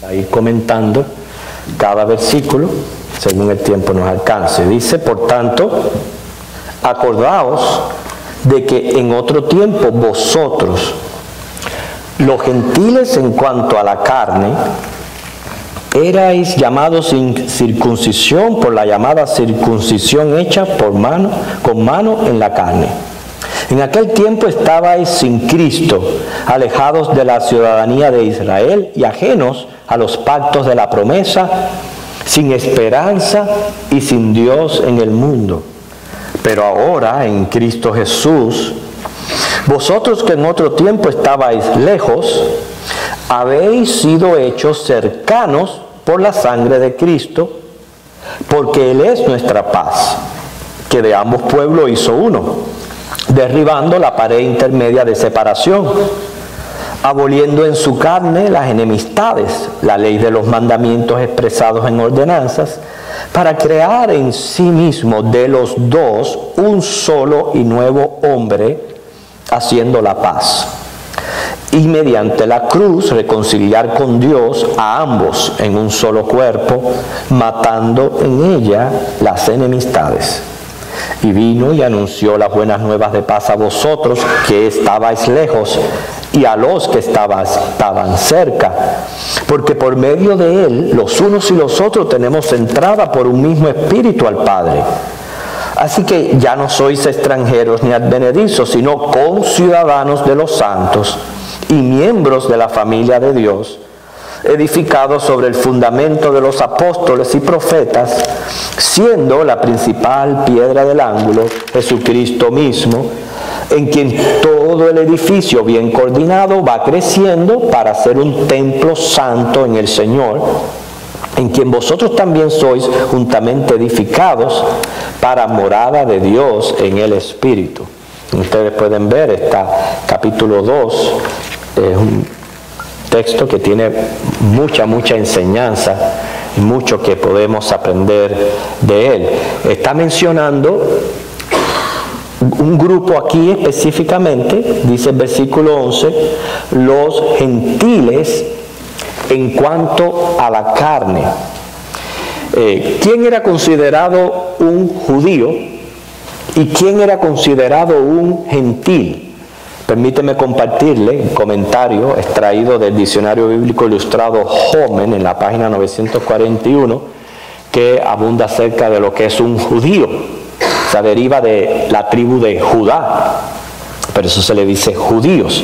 a ir comentando cada versículo según el tiempo nos alcance. Dice, por tanto, acordaos de que en otro tiempo vosotros, los gentiles en cuanto a la carne, erais llamados sin circuncisión por la llamada circuncisión hecha con mano en la carne. En aquel tiempo estabais sin Cristo, alejados de la ciudadanía de Israel y ajenos a los pactos de la promesa, sin esperanza y sin Dios en el mundo. Pero ahora, en Cristo Jesús, vosotros que en otro tiempo estabais lejos, habéis sido hechos cercanos por la sangre de Cristo, porque Él es nuestra paz, que de ambos pueblos hizo uno, derribando la pared intermedia de separación, aboliendo en su carne las enemistades, la ley de los mandamientos expresados en ordenanzas, para crear en sí mismo de los dos un solo y nuevo hombre, haciendo la paz. Y mediante la cruz reconciliar con Dios a ambos en un solo cuerpo, matando en ella las enemistades. Y vino y anunció las buenas nuevas de paz a vosotros que estabais lejos y a los que estaban cerca, porque por medio de Él los unos y los otros tenemos entrada por un mismo espíritu al Padre. Así que ya no sois extranjeros ni advenedizos, sino conciudadanos de los santos y miembros de la familia de Dios, edificados sobre el fundamento de los apóstoles y profetas, siendo la principal piedra del ángulo Jesucristo mismo, en quien todo el edificio bien coordinado va creciendo para ser un templo santo en el Señor, en quien vosotros también sois juntamente edificados para morada de Dios en el Espíritu. Ustedes pueden ver, está capítulo 2, es un texto que tiene mucha enseñanza y mucho que podemos aprender de él. Está mencionando un grupo aquí específicamente, dice el versículo 11, los gentiles en cuanto a la carne. ¿Quién era considerado un judío y quién era considerado un gentil? Permíteme compartirle un comentario extraído del Diccionario Bíblico Ilustrado Holman en la página 941, que abunda acerca de lo que es un judío. O sea, deriva de la tribu de Judá, pero eso se le dice judíos.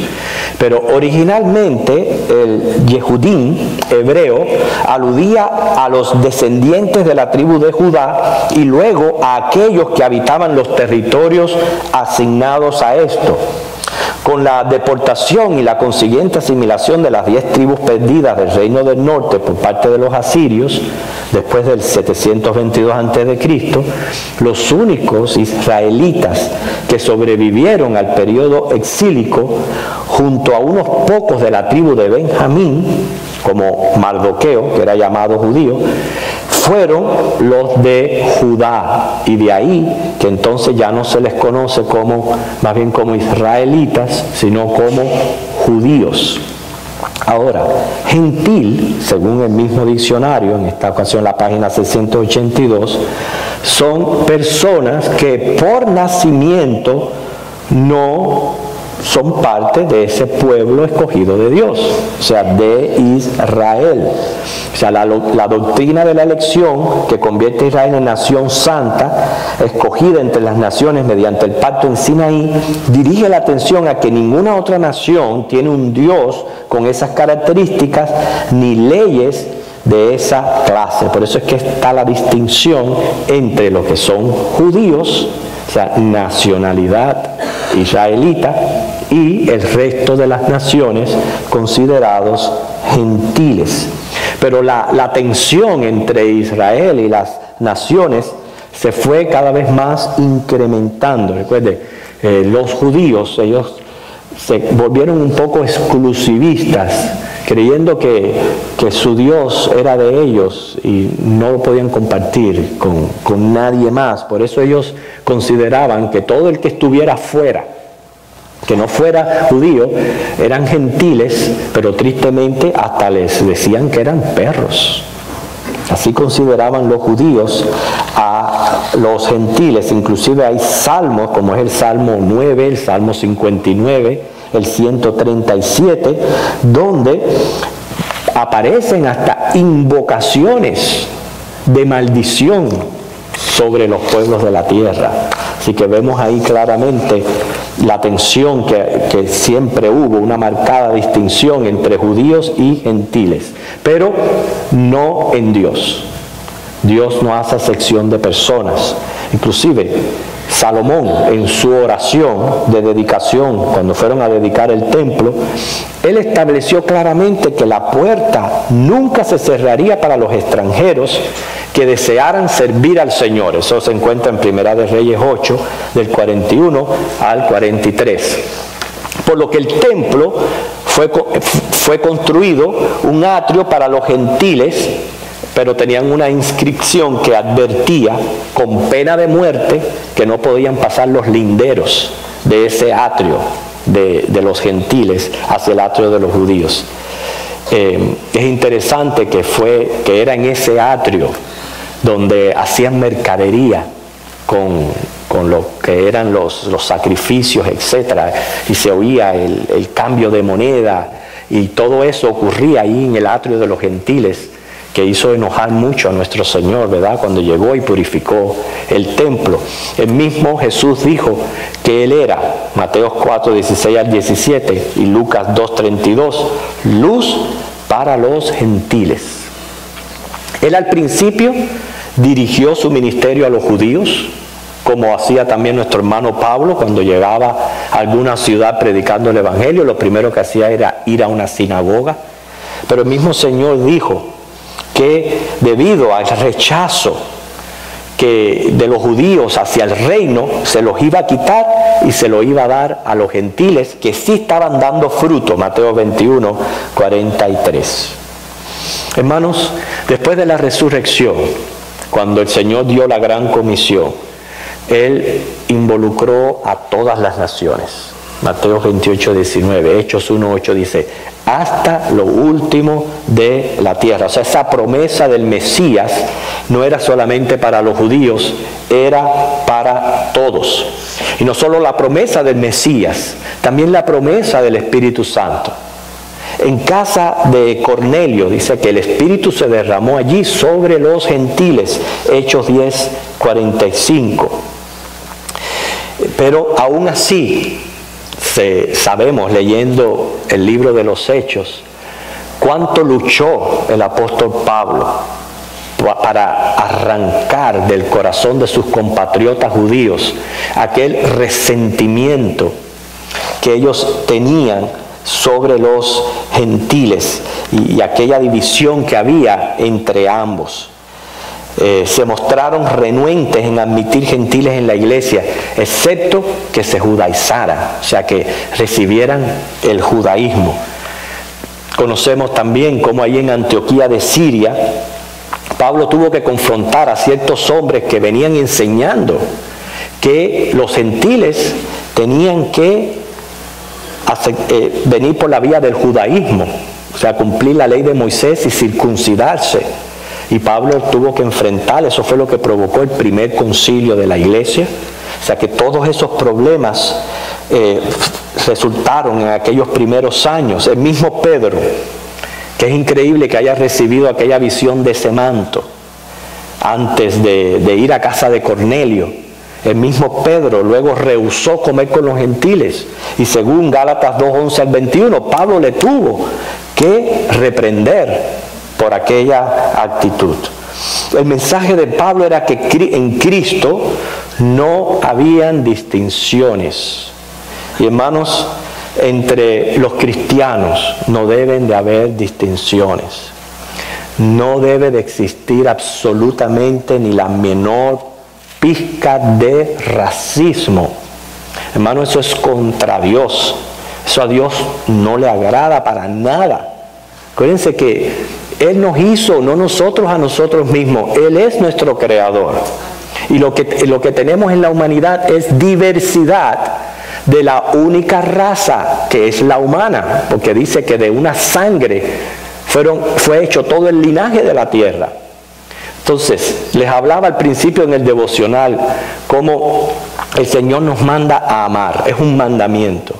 Pero originalmente el Yehudín hebreo aludía a los descendientes de la tribu de Judá y luego a aquellos que habitaban los territorios asignados a esto. Con la deportación y la consiguiente asimilación de las 10 tribus perdidas del reino del norte por parte de los asirios, después del 722 a.C., los únicos israelitas que sobrevivieron al periodo exílico, junto a unos pocos de la tribu de Benjamín, como Mardoqueo, que era llamado judío, fueron los de Judá, y de ahí que entonces ya no se les conoce como, más bien como israelitas, sino como judíos. Ahora, gentil, según el mismo diccionario, en esta ocasión la página 682, son personas que por nacimiento no son parte de ese pueblo escogido de Dios, o sea, de Israel. O sea, la doctrina de la elección que convierte a Israel en nación santa, escogida entre las naciones mediante el pacto en Sinaí, dirige la atención a que ninguna otra nación tiene un Dios con esas características ni leyes de esa clase. Por eso es que está la distinción entre lo que son judíos, o sea, nacionalidad israelita, y el resto de las naciones considerados gentiles. Pero la tensión entre Israel y las naciones se fue cada vez más incrementando. Recuerde, los judíos, ellos se volvieron un poco exclusivistas, creyendo que su Dios era de ellos y no lo podían compartir con nadie más. Por eso ellos consideraban que todo el que estuviera fuera que no fuera judío, eran gentiles, pero tristemente hasta les decían que eran perros. Así consideraban los judíos a los gentiles. Inclusive hay salmos, como es el Salmo 9, el Salmo 59, el 137, donde aparecen hasta invocaciones de maldición sobre los pueblos de la tierra. Así que vemos ahí claramente la tensión que siempre hubo, una marcada distinción entre judíos y gentiles, pero no en Dios. Dios no hace acepción de personas. Inclusive Salomón, en su oración de dedicación, cuando fueron a dedicar el templo, él estableció claramente que la puerta nunca se cerraría para los extranjeros que desearan servir al Señor. Eso se encuentra en Primera de Reyes 8, del 41 al 43. Por lo que el templo fue construido, un atrio para los gentiles, pero tenían una inscripción que advertía con pena de muerte que no podían pasar los linderos de ese atrio de los gentiles hacia el atrio de los judíos. Es interesante que era en ese atrio donde hacían mercadería con lo que eran los sacrificios, etc. Y se oía el cambio de moneda, y todo eso ocurría ahí en el atrio de los gentiles, que hizo enojar mucho a nuestro Señor, ¿verdad?, cuando llegó y purificó el templo. El mismo Jesús dijo que Él era, Mateo 4, 16 al 17 y Lucas 2, 32, luz para los gentiles. Él al principio dirigió su ministerio a los judíos, como hacía también nuestro hermano Pablo cuando llegaba a alguna ciudad predicando el Evangelio. Lo primero que hacía era ir a una sinagoga. Pero el mismo Señor dijo que debido al rechazo de los judíos hacia el reino, se los iba a quitar y se lo iba a dar a los gentiles que sí estaban dando fruto. Mateo 21, 43. Hermanos, después de la resurrección, cuando el Señor dio la gran comisión, Él involucró a todas las naciones. Mateo 28, 19, Hechos 1, 8 dice, hasta lo último de la tierra. O sea, esa promesa del Mesías no era solamente para los judíos, era para todos. Y no solo la promesa del Mesías, también la promesa del Espíritu Santo. En casa de Cornelio dice que el Espíritu se derramó allí sobre los gentiles. Hechos 10, 45. Pero aún así, sabemos leyendo el libro de los Hechos, cuánto luchó el apóstol Pablo para arrancar del corazón de sus compatriotas judíos aquel resentimiento que ellos tenían sobre los gentiles y aquella división que había entre ambos. Se mostraron renuentes en admitir gentiles en la iglesia, excepto que se judaizaran, o sea, que recibieran el judaísmo. Conocemos también cómo ahí en Antioquía de Siria, Pablo tuvo que confrontar a ciertos hombres que venían enseñando que los gentiles tenían que venir por la vía del judaísmo, o sea, cumplir la ley de Moisés y circuncidarse. Y Pablo tuvo que enfrentar, eso fue lo que provocó el primer concilio de la iglesia. O sea que todos esos problemas resultaron en aquellos primeros años. El mismo Pedro, que es increíble que haya recibido aquella visión de ese manto antes de ir a casa de Cornelio. El mismo Pedro luego rehusó comer con los gentiles. Y según Gálatas 2, 11 al 21, Pablo le tuvo que reprender por aquella actitud. El mensaje de Pablo era que en Cristo no habían distinciones. Y hermanos, entre los cristianos no deben de haber distinciones. No debe de existir absolutamente ni la menor pizca de racismo. Hermano, eso es contra Dios. Eso a Dios no le agrada para nada. Acuérdense que Él nos hizo, no nosotros a nosotros mismos. Él es nuestro creador. Y lo que tenemos en la humanidad es diversidad, de la única raza que es la humana, porque dice que de una sangre fue hecho todo el linaje de la tierra. Entonces, les hablaba al principio en el devocional cómo el Señor nos manda a amar, es un mandamiento.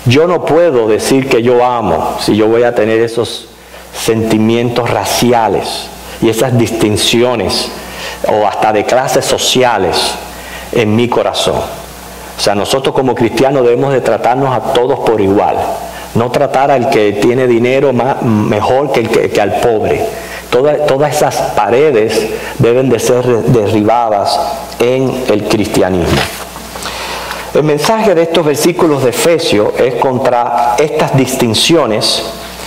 Yo no puedo decir que yo amo si yo voy a tener esos sentimientos raciales y esas distinciones o hasta de clases sociales en mi corazón. O sea, nosotros como cristianos debemos de tratarnos a todos por igual, no tratar al que tiene dinero mejor que al pobre. Todas esas paredes deben de ser derribadas en el cristianismo. El mensaje de estos versículos de Efesios es contra estas distinciones,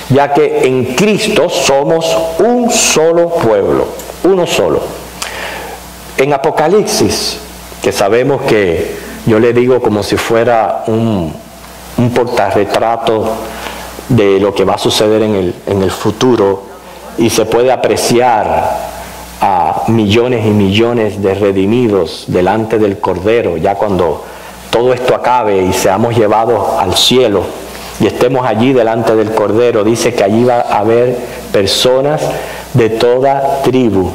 ya que en Cristo somos un solo pueblo, uno solo. En Apocalipsis, que sabemos que yo le digo como si fuera un portarretrato de lo que va a suceder en el futuro, y se puede apreciar a millones y millones de redimidos delante del Cordero, ya cuando todo esto acabe y seamos llevados al cielo y estemos allí delante del Cordero. Dice que allí va a haber personas de toda tribu,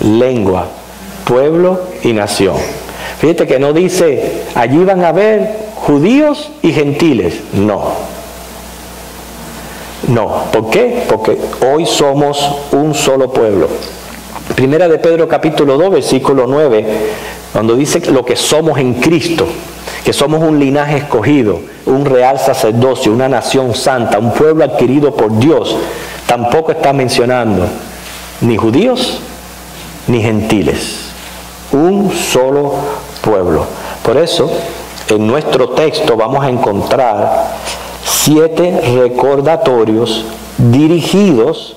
lengua, pueblo y nación. Fíjate que no dice, allí van a haber judíos y gentiles. No, ¿por qué? Porque hoy somos un solo pueblo. Primera de Pedro capítulo 2, versículo 9, cuando dice lo que somos en Cristo, que somos un linaje escogido, un real sacerdocio, una nación santa, un pueblo adquirido por Dios, tampoco está mencionando ni judíos ni gentiles, un solo pueblo. Por eso, en nuestro texto vamos a encontrar 7 recordatorios dirigidos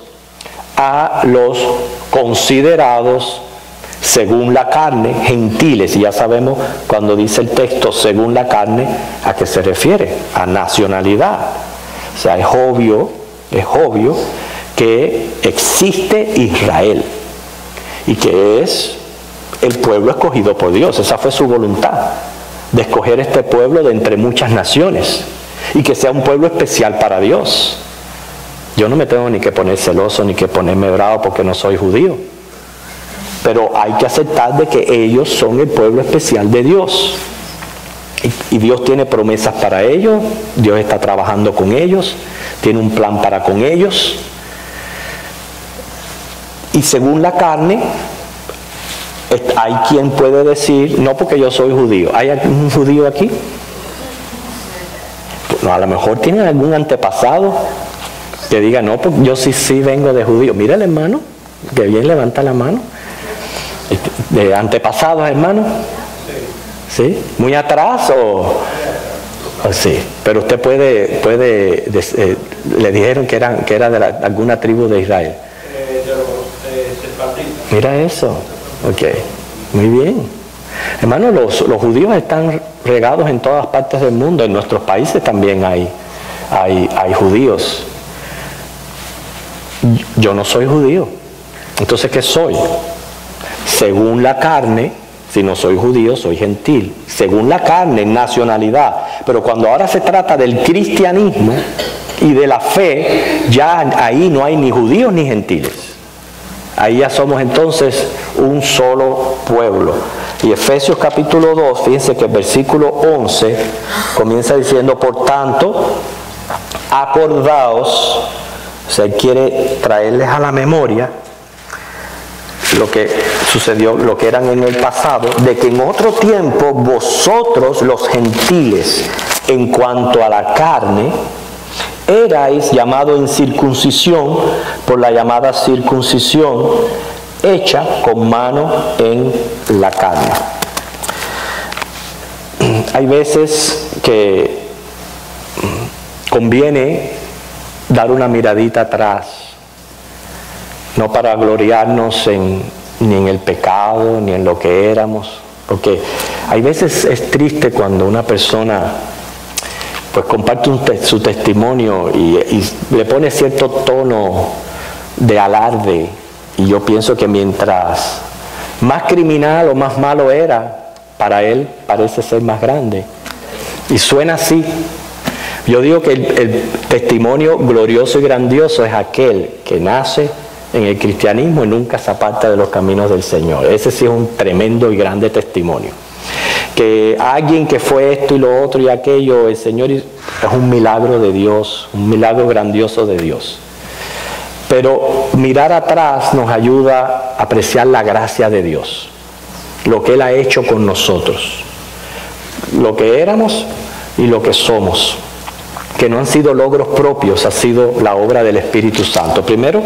a los considerados según la carne, gentiles. Y ya sabemos cuando dice el texto según la carne, ¿a qué se refiere? A nacionalidad. O sea, es obvio que existe Israel y que es el pueblo escogido por Dios. Esa fue su voluntad, de escoger este pueblo de entre muchas naciones y que sea un pueblo especial para Dios. Yo no me tengo ni que poner celoso ni que ponerme bravo porque no soy judío, pero hay que aceptar de que ellos son el pueblo especial de Dios y Dios tiene promesas para ellos. Dios está trabajando con ellos, tiene un plan para con ellos. Y según la carne, hay quien puede decir, no, porque yo soy judío. ¿Hay algún judío aquí? No, a lo mejor tienen algún antepasado que diga, no, pues yo sí vengo de judío. Mira el hermano, que bien levanta la mano. ¿De antepasados, hermano? ¿Sí? ¿Muy atrás o sí? Pero usted puede le dijeron que era de alguna tribu de Israel. Mira eso. Ok, muy bien. Hermano, los judíos están regados en todas partes del mundo. En nuestros países también hay judíos. Yo no soy judío. Entonces, ¿qué soy? Según la carne, si no soy judío, soy gentil. Según la carne, nacionalidad. Pero cuando ahora se trata del cristianismo y de la fe, ya ahí no hay ni judíos ni gentiles. Ahí ya somos entonces un solo pueblo. Y Efesios capítulo 2, fíjense que el versículo 11 comienza diciendo, por tanto, acordaos, o sea, él quiere traerles a la memoria lo que sucedió, lo que eran en el pasado, de que en otro tiempo vosotros los gentiles, en cuanto a la carne, erais llamados en circuncisión por la llamada circuncisión hecha con mano en la carne. Hay veces que conviene dar una miradita atrás, no para gloriarnos ni en el pecado, ni en lo que éramos, porque hay veces es triste cuando una persona pues comparte su testimonio y le pone cierto tono de alarde, y yo pienso que mientras más criminal o más malo era, para él parece ser más grande. Y suena así. Yo digo que el testimonio glorioso y grandioso es aquel que nace en el cristianismo y nunca se aparta de los caminos del Señor. Ese sí es un tremendo y grande testimonio. Que alguien que fue esto y lo otro y aquello, el Señor es un milagro de Dios, un milagro grandioso de Dios. Pero mirar atrás nos ayuda a apreciar la gracia de Dios, lo que Él ha hecho con nosotros, lo que éramos y lo que somos, que no han sido logros propios, ha sido la obra del Espíritu Santo. Primero,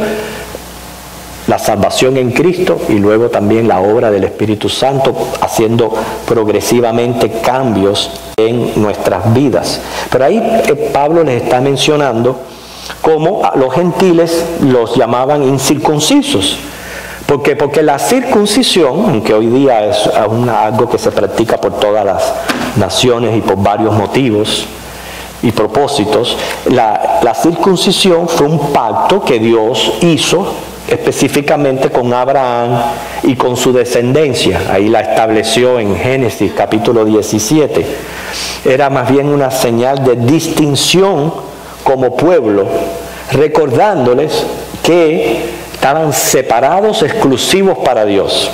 la salvación en Cristo y luego también la obra del Espíritu Santo haciendo progresivamente cambios en nuestras vidas. Pero ahí Pablo les está mencionando cómo a los gentiles los llamaban incircuncisos. ¿Por qué? Porque la circuncisión, aunque hoy día es algo que se practica por todas las naciones y por varios motivos y propósitos, la circuncisión fue un pacto que Dios hizo específicamente con Abraham y con su descendencia. Ahí la estableció en Génesis capítulo 17. Era más bien una señal de distinción como pueblo, recordándoles que estaban separados, exclusivos para Dios.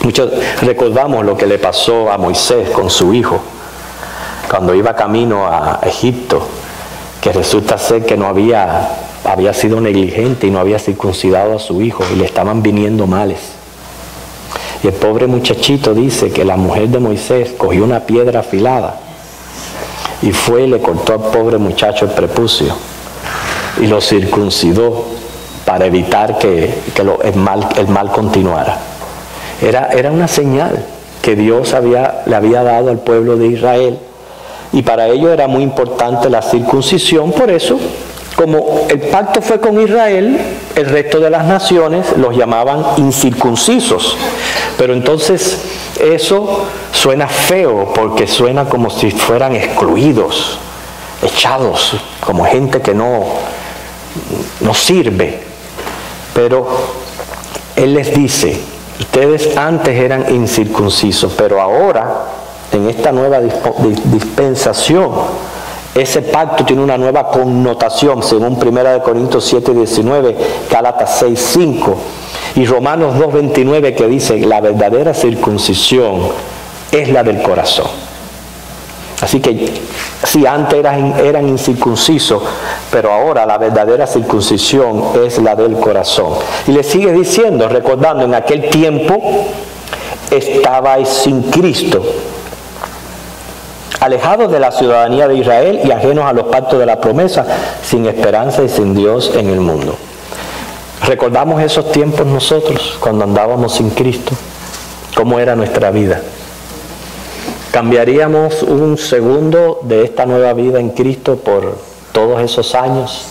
Muchos recordamos lo que le pasó a Moisés con su hijo cuando iba camino a Egipto, que resulta ser que había sido negligente y no había circuncidado a su hijo y le estaban viniendo males. Y el pobre muchachito dice que la mujer de Moisés cogió una piedra afilada y fue y le cortó al pobre muchacho el prepucio y lo circuncidó para evitar que el mal continuara. Era una señal que Dios le había dado al pueblo de Israel, y para ello era muy importante la circuncisión. Por eso, como el pacto fue con Israel, el resto de las naciones los llamaban incircuncisos. Pero entonces eso suena feo, porque suena como si fueran excluidos, echados, como gente que no sirve. Pero Él les dice, ustedes antes eran incircuncisos, pero ahora, en esta nueva dispensación, ese pacto tiene una nueva connotación, según 1 Corintios 7:19, Gálatas 6:5 y Romanos 2:29, que dice, la verdadera circuncisión es la del corazón. Así que sí, antes eran incircuncisos, pero ahora la verdadera circuncisión es la del corazón. Y le sigue diciendo, recordando, en aquel tiempo estabais sin Cristo, alejados de la ciudadanía de Israel y ajenos a los pactos de la promesa, sin esperanza y sin Dios en el mundo. ¿Recordamos esos tiempos nosotros, cuando andábamos sin Cristo? ¿Cómo era nuestra vida? ¿Cambiaríamos un segundo de esta nueva vida en Cristo por todos esos años?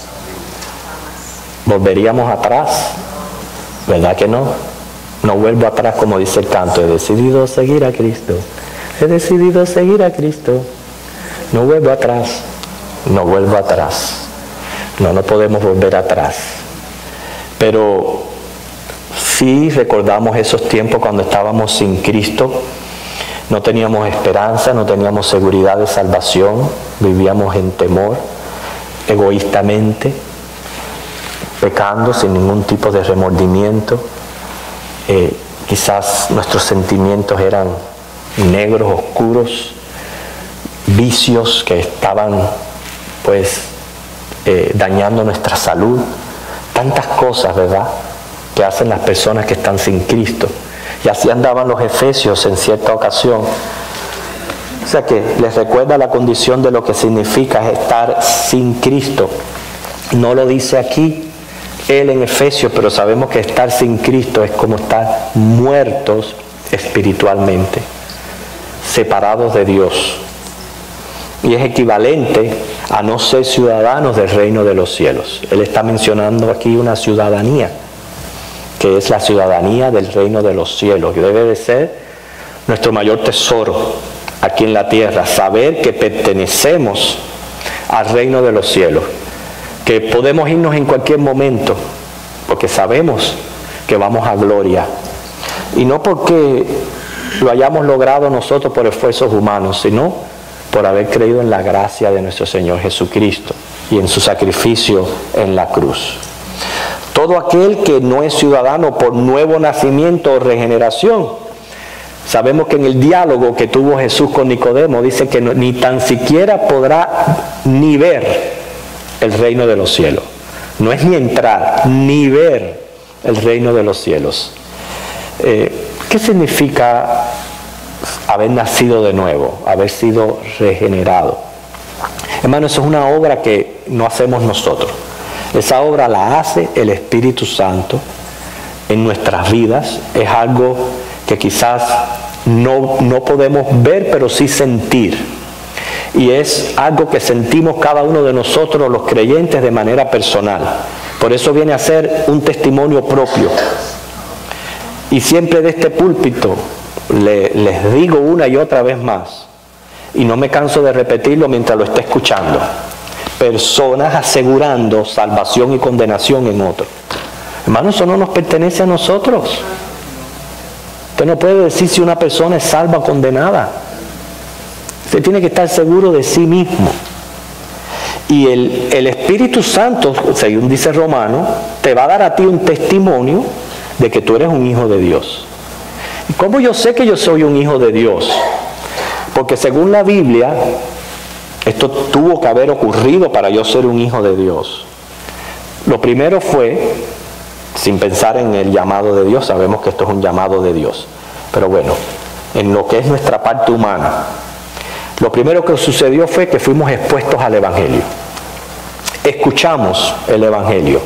¿Volveríamos atrás? ¿Verdad que no? No vuelvo atrás, como dice el canto. He decidido seguir a Cristo. He decidido seguir a Cristo. No vuelvo atrás. No vuelvo atrás. No podemos volver atrás. Pero sí recordamos esos tiempos cuando estábamos sin Cristo. No teníamos esperanza, no teníamos seguridad de salvación, vivíamos en temor, egoístamente, pecando sin ningún tipo de remordimiento. Quizás nuestros sentimientos eran negros, oscuros, vicios que estaban dañando nuestra salud. Tantas cosas, ¿verdad?, que hacen las personas que están sin Cristo. Y así andaban los efesios en cierta ocasión. O sea que les recuerda la condición de lo que significa estar sin Cristo. No lo dice aquí él en Efesios, pero sabemos que estar sin Cristo es como estar muertos espiritualmente, separados de Dios. Y es equivalente a no ser ciudadanos del reino de los cielos. Él está mencionando aquí una ciudadanía, que es la ciudadanía del reino de los cielos, que debe de ser nuestro mayor tesoro aquí en la tierra, saber que pertenecemos al reino de los cielos, que podemos irnos en cualquier momento, porque sabemos que vamos a gloria, y no porque lo hayamos logrado nosotros por esfuerzos humanos, sino por haber creído en la gracia de nuestro Señor Jesucristo y en su sacrificio en la cruz. Todo aquel que no es ciudadano por nuevo nacimiento o regeneración, sabemos que en el diálogo que tuvo Jesús con Nicodemo dice que ni tan siquiera podrá ni ver el reino de los cielos. No es ni entrar, ni ver el reino de los cielos. ¿Qué significa haber nacido de nuevo, haber sido regenerado? Hermano, eso es una obra que no hacemos nosotros. Esa obra la hace el Espíritu Santo en nuestras vidas. Es algo que quizás no podemos ver, pero sí sentir. Y es algo que sentimos cada uno de nosotros, los creyentes, de manera personal. Por eso viene a ser un testimonio propio. Y siempre de este púlpito les digo una y otra vez más, y no me canso de repetirlo mientras lo esté escuchando: personas asegurando salvación y condenación en otros. Hermano, eso no nos pertenece a nosotros. Usted no puede decir si una persona es salva o condenada. Usted tiene que estar seguro de sí mismo. Y el Espíritu Santo, según dice Romano, te va a dar a ti un testimonio de que tú eres un hijo de Dios. ¿Y cómo yo sé que yo soy un hijo de Dios? Porque según la Biblia, esto tuvo que haber ocurrido para yo ser un hijo de Dios. Lo primero fue, sin pensar en el llamado de Dios, sabemos que esto es un llamado de Dios, pero bueno, en lo que es nuestra parte humana, lo primero que sucedió fue que fuimos expuestos al Evangelio. Escuchamos el Evangelio.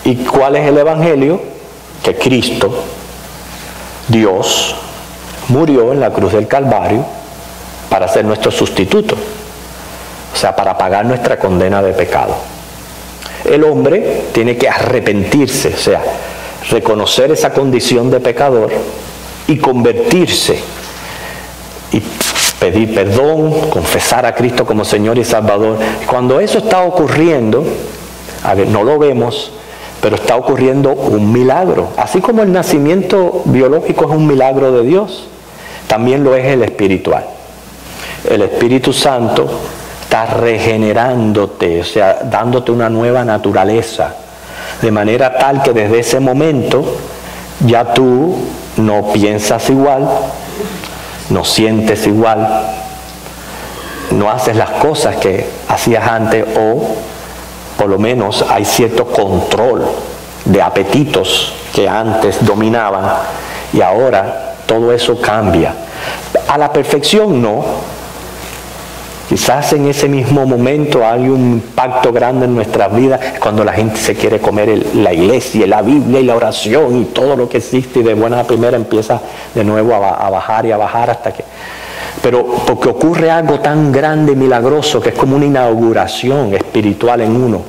¿Y cuál es el Evangelio? Que Cristo, Dios, murió en la cruz del Calvario para ser nuestro sustituto. O sea, para pagar nuestra condena de pecado. El hombre tiene que arrepentirse, o sea, reconocer esa condición de pecador y convertirse y pedir perdón, confesar a Cristo como Señor y Salvador. Cuando eso está ocurriendo, a ver, no lo vemos, pero está ocurriendo un milagro. Así como el nacimiento biológico es un milagro de Dios, también lo es el espiritual. El Espíritu Santo está regenerándote, o sea, dándote una nueva naturaleza, de manera tal que desde ese momento ya tú no piensas igual, no sientes igual, no haces las cosas que hacías antes, o por lo menos hay cierto control de apetitos que antes dominaban, y ahora todo eso cambia. A la perfección no. Quizás en ese mismo momento hay un impacto grande en nuestras vidas cuando la gente se quiere comer la iglesia, la Biblia y la oración y todo lo que existe, y de buena primera empieza de nuevo a bajar y a bajar hasta que... Pero porque ocurre algo tan grande y milagroso que es como una inauguración espiritual en uno,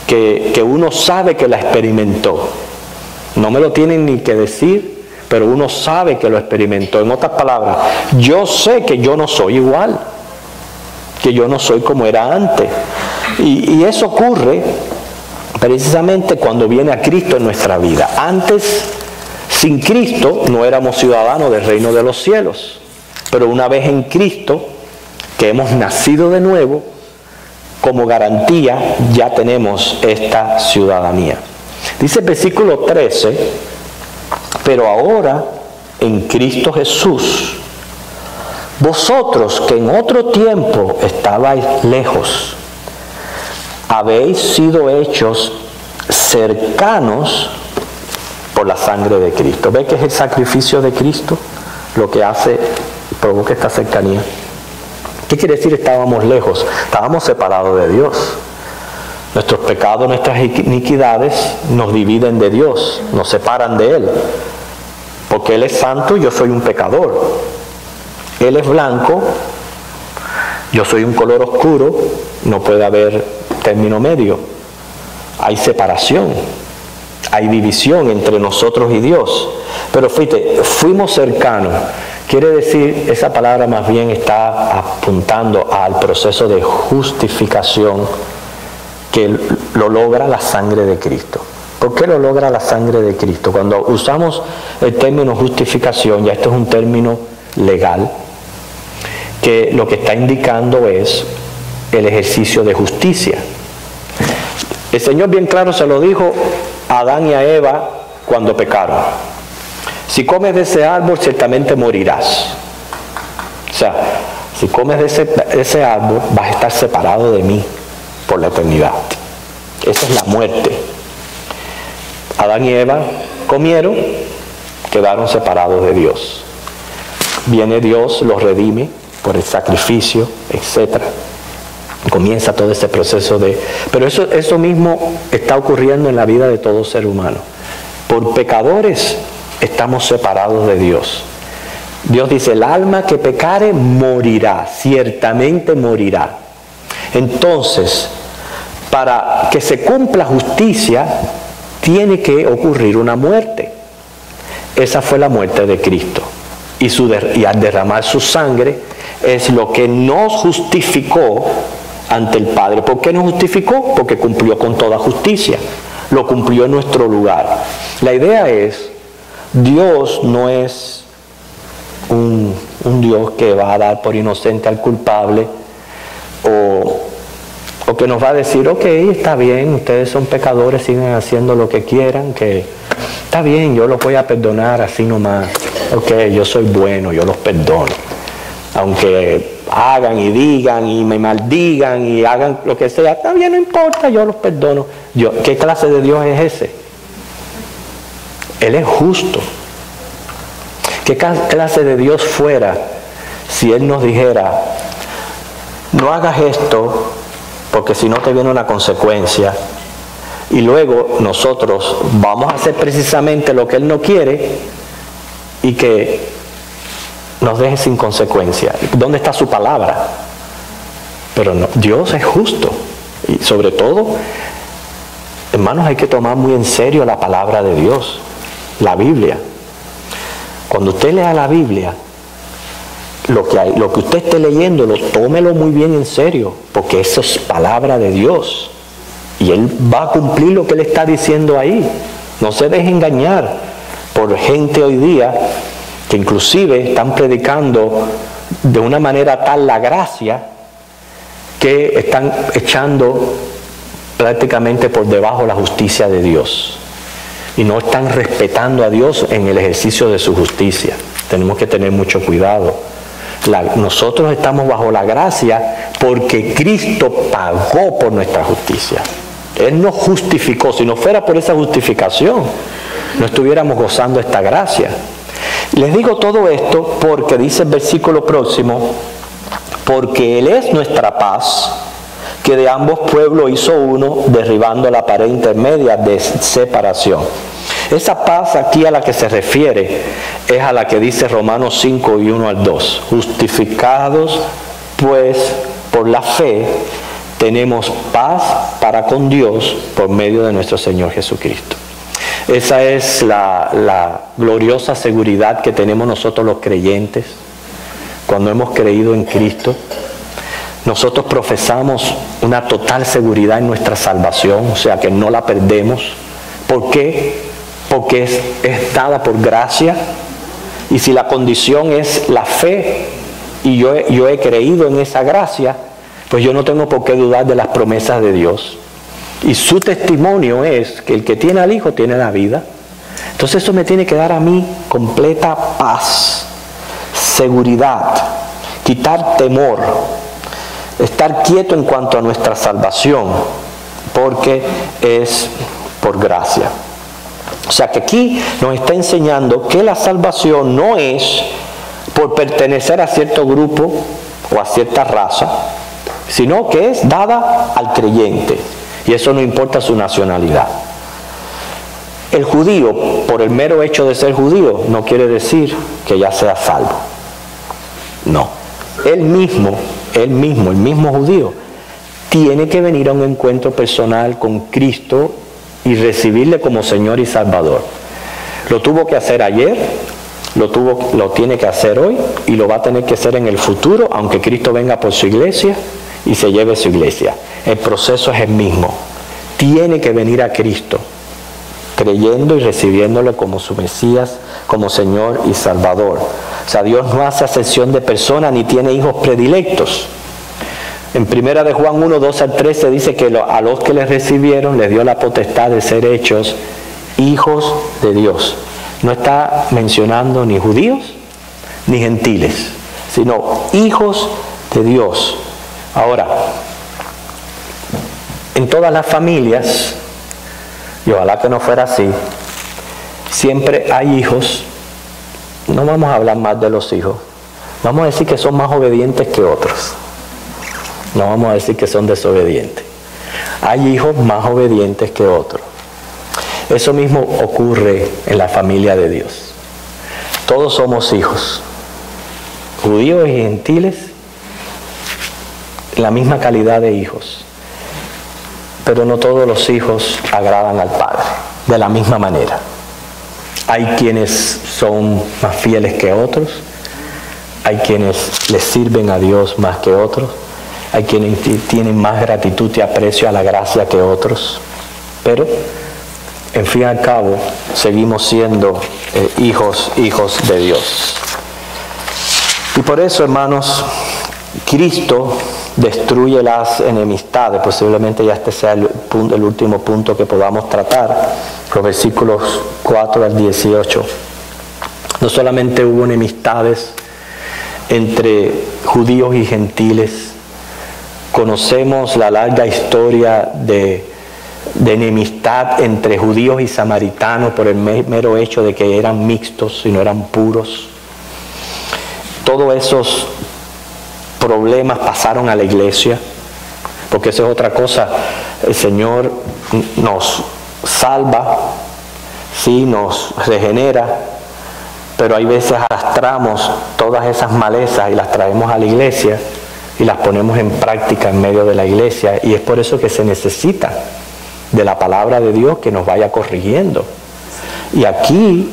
que uno sabe que la experimentó. No me lo tienen ni que decir, pero uno sabe que lo experimentó. En otras palabras, yo sé que yo no soy igual, que yo no soy como era antes. Y eso ocurre precisamente cuando viene a Cristo en nuestra vida. Antes, sin Cristo, no éramos ciudadanos del reino de los cielos. Pero una vez en Cristo, que hemos nacido de nuevo, como garantía ya tenemos esta ciudadanía. Dice el versículo 13, pero ahora en Cristo Jesús, vosotros que en otro tiempo estabais lejos, habéis sido hechos cercanos por la sangre de Cristo. ¿Ve que es el sacrificio de Cristo lo que hace, provoca esta cercanía? ¿Qué quiere decir estábamos lejos? Estábamos separados de Dios. Nuestros pecados, nuestras iniquidades nos dividen de Dios, nos separan de Él. Porque Él es santo y yo soy un pecador. Él es blanco, yo soy un color oscuro, no puede haber término medio. Hay separación, hay división entre nosotros y Dios. Pero fíjate, fuimos cercanos. Quiere decir, esa palabra más bien está apuntando al proceso de justificación que lo logra la sangre de Cristo. ¿Por qué lo logra la sangre de Cristo? Cuando usamos el término justificación, ya esto es un término legal, que lo que está indicando es el ejercicio de justicia. El Señor bien claro se lo dijo a Adán y a Eva cuando pecaron. Si comes de ese árbol, ciertamente morirás. O sea, si comes de ese árbol, vas a estar separado de mí por la eternidad. Esa es la muerte. Adán y Eva comieron, quedaron separados de Dios. Viene Dios, los redime por el sacrificio, etc. Comienza todo ese proceso de... Pero eso mismo está ocurriendo en la vida de todo ser humano. Por pecadores estamos separados de Dios. Dios dice, el alma que pecare morirá, ciertamente morirá. Entonces, para que se cumpla justicia, tiene que ocurrir una muerte. Esa fue la muerte de Cristo. Y al derramar su sangre es lo que nos justificó ante el Padre. ¿Por qué nos justificó? Porque cumplió con toda justicia. Lo cumplió en nuestro lugar. La idea es, Dios no es un Dios que va a dar por inocente al culpable o que nos va a decir, ok, está bien, ustedes son pecadores, sigan haciendo lo que quieran, que está bien, yo los voy a perdonar así nomás. Ok, yo soy bueno, yo los perdono. Aunque hagan y digan y me maldigan y hagan lo que sea, está bien, no importa, yo los perdono. ¿Qué clase de Dios es ese? Él es justo. ¿Qué clase de Dios fuera si Él nos dijera, no hagas esto porque si no te viene una consecuencia, y luego nosotros vamos a hacer precisamente lo que Él no quiere y que nos deje sin consecuencia? ¿Dónde está su palabra? Pero no, Dios es justo. Y sobre todo, hermanos, hay que tomar muy en serio la palabra de Dios, la Biblia. Cuando usted lea la Biblia, lo que usted esté leyendo, tómelo muy bien en serio, porque eso es palabra de Dios. Y Él va a cumplir lo que Él está diciendo ahí. No se deje engañar por gente hoy día que inclusive están predicando de una manera tal la gracia que están echando prácticamente por debajo la justicia de Dios. Y no están respetando a Dios en el ejercicio de su justicia. Tenemos que tener mucho cuidado. Nosotros estamos bajo la gracia porque Cristo pagó por nuestra justicia. Él nos justificó. Si no fuera por esa justificación, no estuviéramos gozando esta gracia. Les digo todo esto porque dice el versículo próximo, porque Él es nuestra paz, que de ambos pueblos hizo uno, derribando la pared intermedia de separación. Esa paz aquí a la que se refiere es a la que dice Romanos 5 y 1 al 2. Justificados pues por la fe, tenemos paz para con Dios por medio de nuestro Señor Jesucristo. Esa es la gloriosa seguridad que tenemos nosotros los creyentes cuando hemos creído en Cristo. Nosotros profesamos una total seguridad en nuestra salvación, o sea que no la perdemos. ¿Por qué? Porque es dada por gracia. Y si la condición es la fe y yo he creído en esa gracia, pues yo no tengo por qué dudar de las promesas de Dios. Y su testimonio es que el que tiene al Hijo tiene la vida. Entonces eso me tiene que dar a mí completa paz, seguridad, quitar temor, estar quieto en cuanto a nuestra salvación, porque es por gracia. O sea que aquí nos está enseñando que la salvación no es por pertenecer a cierto grupo o a cierta raza, sino que es dada al creyente. Y eso no importa su nacionalidad. El judío, por el mero hecho de ser judío, no quiere decir que ya sea salvo. No. El mismo judío, tiene que venir a un encuentro personal con Cristo y recibirle como Señor y Salvador. Lo tuvo que hacer ayer, lo tiene que hacer hoy y lo va a tener que hacer en el futuro, aunque Cristo venga por su iglesia y se lleve su iglesia. El proceso es el mismo. Tiene que venir a Cristo, creyendo y recibiéndole como su Mesías, como Señor y Salvador. O sea, Dios no hace acepción de personas ni tiene hijos predilectos. En 1 de Juan 1, 12 al 13 dice que a los que les recibieron les dio la potestad de ser hechos hijos de Dios. No está mencionando ni judíos ni gentiles, sino hijos de Dios. Ahora, en todas las familias, y ojalá que no fuera así, siempre hay hijos. No vamos a hablar más de los hijos. Vamos a decir que son más obedientes que otros. No vamos a decir que son desobedientes. Hay hijos más obedientes que otros. Eso mismo ocurre en la familia de Dios. Todos somos hijos, judíos y gentiles, la misma calidad de hijos. Pero no todos los hijos agradan al Padre de la misma manera. Hay quienes son más fieles que otros, hay quienes les sirven a Dios más que otros, hay quienes tienen más gratitud y aprecio a la gracia que otros, pero en fin y al cabo seguimos siendo hijos de Dios. Y por eso, hermanos, Cristo destruye las enemistades. Posiblemente ya este sea el último punto que podamos tratar, los versículos 4 al 18. No solamente hubo enemistades entre judíos y gentiles, conocemos la larga historia de enemistad entre judíos y samaritanos por el mero hecho de que eran mixtos y no eran puros. Todos esos problemas pasaron a la iglesia, porque eso es otra cosa. El Señor nos salva, sí, nos regenera, pero hay veces arrastramos todas esas malezas y las traemos a la iglesia y las ponemos en práctica en medio de la iglesia, y es por eso que se necesita de la palabra de Dios que nos vaya corrigiendo. Y aquí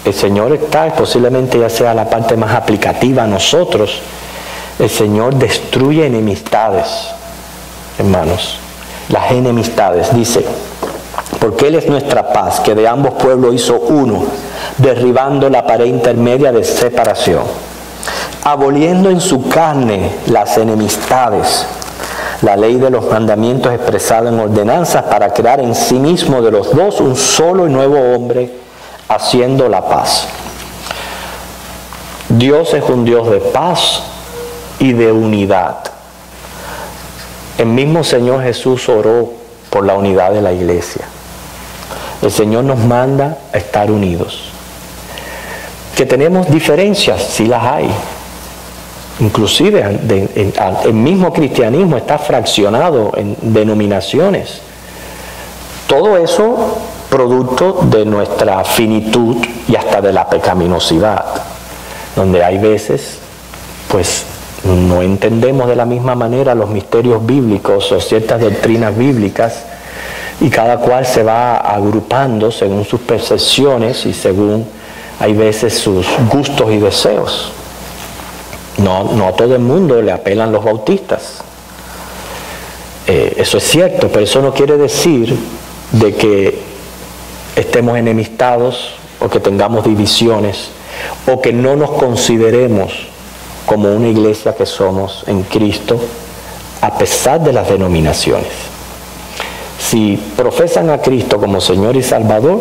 el Señor está, posiblemente ya sea la parte más aplicativa a nosotros. El Señor destruye enemistades, hermanos. Las enemistades, dice, porque Él es nuestra paz, que de ambos pueblos hizo uno, derribando la pared intermedia de separación, aboliendo en su carne las enemistades, la ley de los mandamientos expresada en ordenanzas, para crear en sí mismo de los dos un solo y nuevo hombre, haciendo la paz. Dios es un Dios de paz y de unidad. El mismo Señor Jesús oró por la unidad de la iglesia. El Señor nos manda a estar unidos. Que tenemos diferencias, sí las hay. Inclusive el mismo cristianismo está fraccionado en denominaciones. Todo eso producto de nuestra finitud y hasta de la pecaminosidad, donde hay veces pues no entendemos de la misma manera los misterios bíblicos o ciertas doctrinas bíblicas, y cada cual se va agrupando según sus percepciones y según hay veces sus gustos y deseos. No a todo el mundo le apelan los bautistas. Eso es cierto, pero eso no quiere decir de que estemos enemistados o que tengamos divisiones o que no nos consideremos como una iglesia que somos en Cristo a pesar de las denominaciones. Si profesan a Cristo como Señor y Salvador,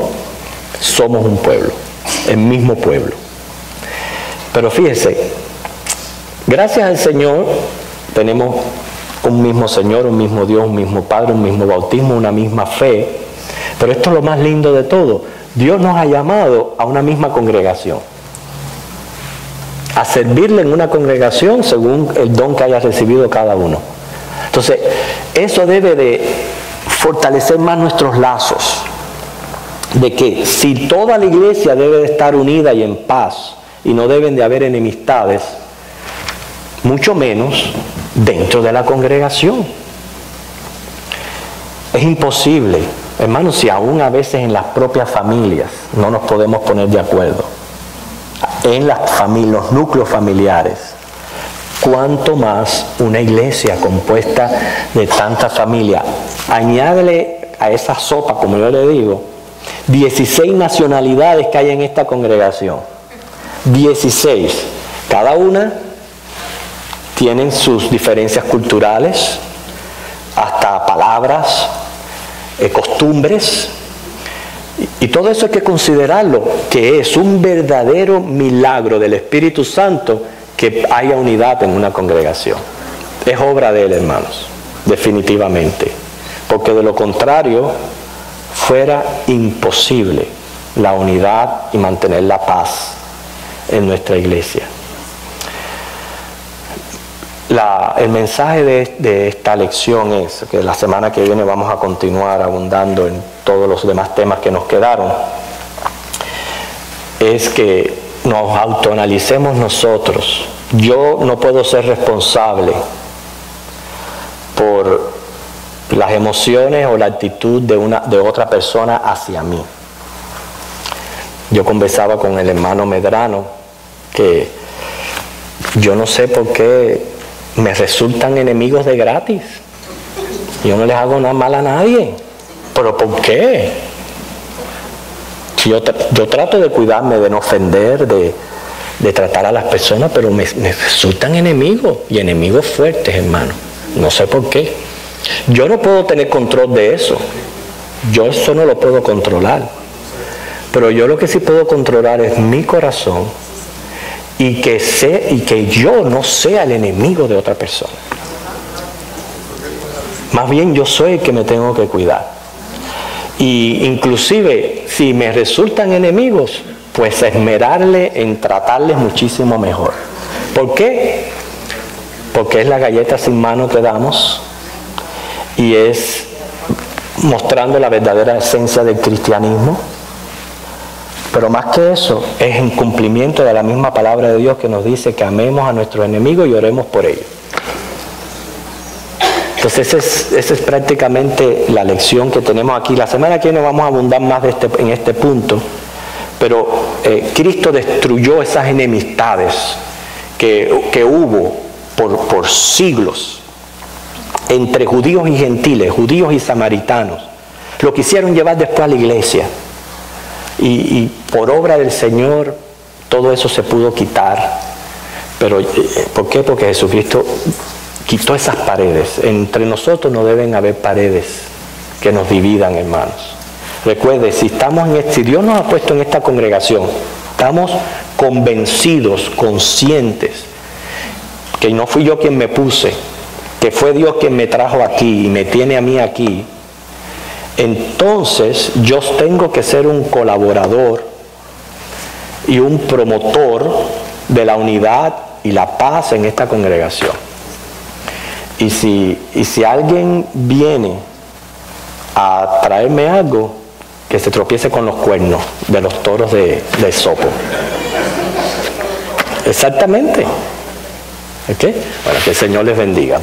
somos un pueblo, el mismo pueblo. Pero fíjese, gracias al Señor tenemos un mismo Señor, un mismo Dios, un mismo Padre, un mismo bautismo, una misma fe. Pero esto es lo más lindo de todo. Dios nos ha llamado a una misma congregación, a servirle en una congregación según el don que haya recibido cada uno. Entonces, eso debe de fortalecer más nuestros lazos, de que si toda la iglesia debe de estar unida y en paz, y no deben de haber enemistades, mucho menos dentro de la congregación. Es imposible, hermanos, si aún a veces en las propias familias no nos podemos poner de acuerdo, en las familias, los núcleos familiares, cuánto más una iglesia compuesta de tantas familias. Añádele a esa sopa, como yo le digo, 16 nacionalidades que hay en esta congregación. 16. Cada una tienen sus diferencias culturales, hasta palabras, costumbres, y todo eso hay que considerarlo, que es un verdadero milagro del Espíritu Santo que haya unidad en una congregación. Es obra de Él, hermanos, definitivamente, porque de lo contrario fuera imposible la unidad y mantener la paz en nuestra iglesia. El mensaje de esta lección es que la semana que viene vamos a continuar abundando en todos los demás temas que nos quedaron, es que nos autoanalicemos nosotros. Yo no puedo ser responsable por las emociones o la actitud de otra persona hacia mí. Yo conversaba con el hermano Medrano que yo no sé por qué me resultan enemigos de gratis. Yo no les hago nada mal a nadie. ¿Pero por qué? Si yo trato de cuidarme, de no ofender, de tratar a las personas, pero me resultan enemigos, y enemigos fuertes, hermano. No sé por qué. Yo no puedo tener control de eso. Yo eso no lo puedo controlar. Pero yo lo que sí puedo controlar es mi corazón, y que yo no sea el enemigo de otra persona. Más bien yo soy el que me tengo que cuidar. Y inclusive si me resultan enemigos, pues esmerarle en tratarles muchísimo mejor. ¿Por qué? Porque es la galleta sin mano que damos, y es mostrando la verdadera esencia del cristianismo. Pero más que eso, es en cumplimiento de la misma palabra de Dios que nos dice que amemos a nuestros enemigos y oremos por ellos. Entonces esa es prácticamente la lección que tenemos aquí. La semana que viene vamos a abundar más en este punto, pero Cristo destruyó esas enemistades que hubo por siglos entre judíos y gentiles, judíos y samaritanos. Lo quisieron llevar después a la iglesia. Y por obra del Señor todo eso se pudo quitar. Pero ¿por qué? Porque Jesucristo quitó esas paredes. Entre nosotros no deben haber paredes que nos dividan, hermanos. Recuerde, si Dios nos ha puesto en esta congregación, estamos convencidos, conscientes, que no fui yo quien me puse, que fue Dios quien me trajo aquí y me tiene a mí aquí. Entonces yo tengo que ser un colaborador y un promotor de la unidad y la paz en esta congregación. Y si alguien viene a traerme algo, que se tropiece con los cuernos de los toros de Esopo. Exactamente. ¿Ok? Bueno, que el Señor les bendiga.